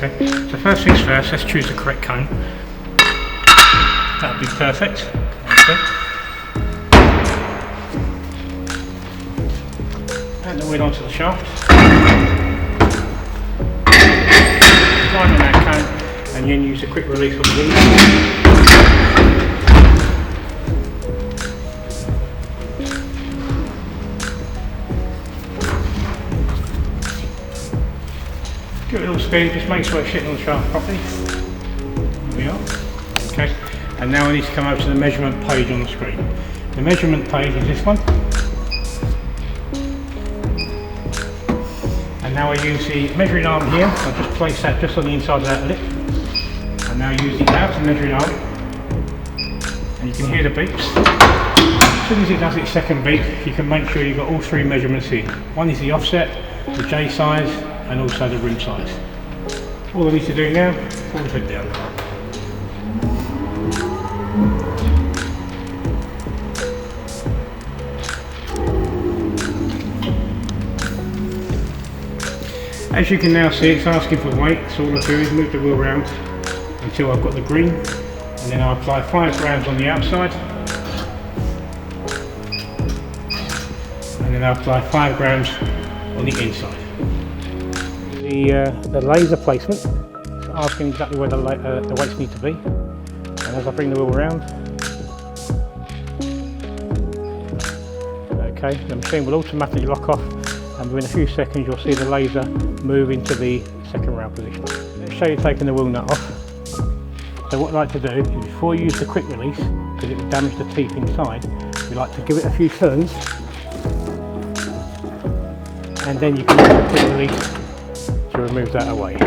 Okay, so first things first, let's choose the correct cone. That would be perfect. Okay. Add the wheel onto the shaft. Line on that cone, and then use a quick release on the wheel. Give it a little spin, just make sure it's sitting on the shaft properly. There we are. Okay, and now I need to come over to the measurement page on the screen. The measurement page is this one. And now I use the measuring arm here. I'll just place that just on the inside of that lip. And now use the outer measuring arm. And you can hear the beeps. As soon as it does its second beep, you can make sure you've got all three measurements in. One is the offset, the J size, and also the rim size. All I need to do now, pull the hood down. As you can now see, it's asking for weight, so all I do is move the wheel around until I've got the green, and then I apply 5 grams on the outside, and then I apply 5 grams on the inside. The laser placement, it's asking exactly where the weights need to be, and as I bring the wheel around, okay, the machine will automatically lock off, and within a few seconds you'll see the laser move into the second rail position. Let's show you taking the wheel nut off. So what I like to do is, before you use the quick release, because it will damage the teeth inside, we like to give it a few turns, and then you can use the quick release to remove that away.